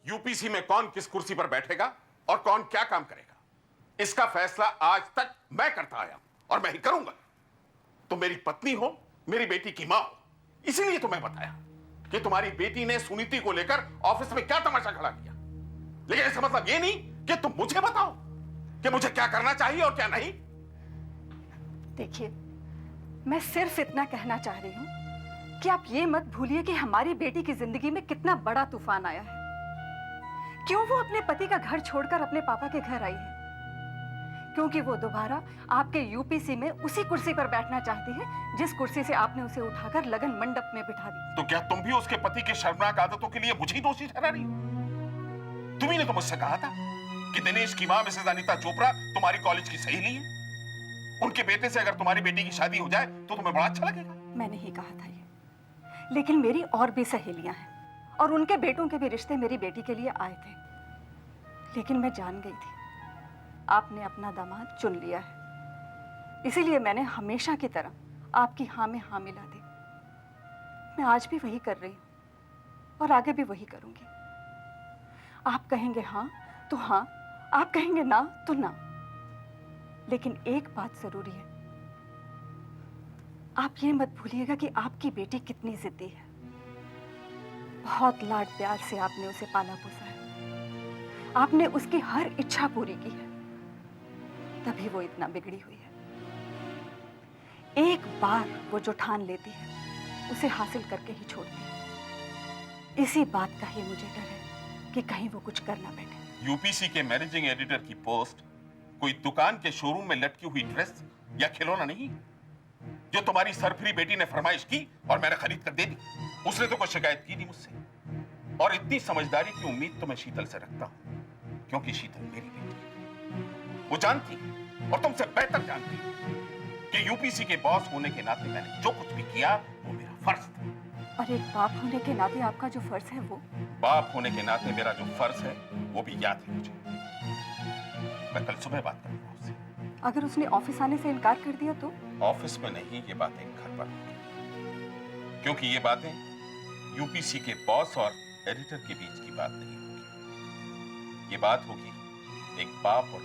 UPC में कौन किस कुर्सी पर बैठेगा और कौन क्या काम करेगा, इसका फैसला आज तक मैं करता आया और मैं ही करूंगा। तुम मेरी पत्नी हो, मेरी बेटी की मां हो, इसीलिए तुम्हें बताया कि तुम्हारी बेटी ने सुनीति को लेकर ऑफिस में क्या तमाशा खड़ा किया। लेकिन इसका मतलब ये नहीं कि तुम मुझे बताओ कि मुझे क्या करना चाहिए और क्या नहीं। देखिए, मैं सिर्फ इतना कहना चाह रही हूं कि आप ये मत भूलिए कि हमारी बेटी की जिंदगी में कितना बड़ा तूफान आया है। क्यों वो अपने पति का घर छोड़कर अपने पापा के घर आई है? क्योंकि वो दोबारा आपके यूपीसी में उसी कुर्सी पर बैठना चाहती है जिस कुर्सी से आपने उसे उठाकर लगन मंडप में बिठा दी। तो क्या तुम भी उसके पति के शर्मनाक आदतों के लिए मुझे ही दोषी ठहरा रही हो? तुम्ही ने तो मुझसे कहा था कि दिनेश की मां मिसेस अनीता चोपड़ा तुम्हारी कॉलेज की सहेली है। उनके बेटे से अगर तुम्हारी बेटी की शादी हो जाए तो तुम्हें बड़ा अच्छा लगेगा। मैंने ही कहा था ये, लेकिन मेरी और भी सहेलियां हैं और उनके बेटों के भी रिश्ते मेरी बेटी के लिए आए थे। लेकिन मैं जान गई थी आपने अपना दामाद चुन लिया है, इसीलिए मैंने हमेशा की तरह आपकी हाँ में हाँ मिला दी। मैं आज भी वही कर रही हूं और आगे भी वही करूंगी। आप कहेंगे हाँ तो हाँ, आप कहेंगे ना तो ना, लेकिन एक बात जरूरी है, आप ये मत भूलिएगा कि आपकी बेटी कितनी जिद्दी है। बहुत लाड प्यार से आपने उसे पाला पोसा है, आपने उसकी हर इच्छा पूरी की है, तभी वो इतना बिगड़ी हुई है। एक बार वो जो ठान लेती है उसे हासिल करके ही छोड़ती है। इसी बात का ही मुझे डर है कि कहीं वो कुछ कर ना बैठे। यूपीसी के मैनेजिंग एडिटर की पोस्ट कोई दुकान के शोरूम में लटकी हुई ड्रेस या खिलौना नहीं जो तुम्हारी सरफरी बेटी ने फरमाइश की और मैंने खरीद कर दे दी। उसने तो कोई शिकायत की नहीं मुझसे। और इतनी समझदारी की उम्मीद तो मैं शीतल से रखता हूं, क्योंकि शीतल मेरी बेटी है। वो जानती है और तुमसे बेहतर जानती है कि यूपीसी के बॉस होने के नाते मैंने जो कुछ भी किया वो मेरा फर्ज था। और एक बाप होने के नाते आपका जो फर्ज है वो? बाप होने के नाते मेरा जो फर्ज है वो भी याद है मुझे। मैं कल सुबह बात करूंगा उससे। अगर उसने ऑफिस आने से इनकार कर दिया तो? ऑफिस में नहीं, ये बातें घर पर होंगी, क्योंकि ये बातें यूपीसी के बॉस और एडिटर के बीच की बात नहीं होगी। ये बात होगी एक बाप और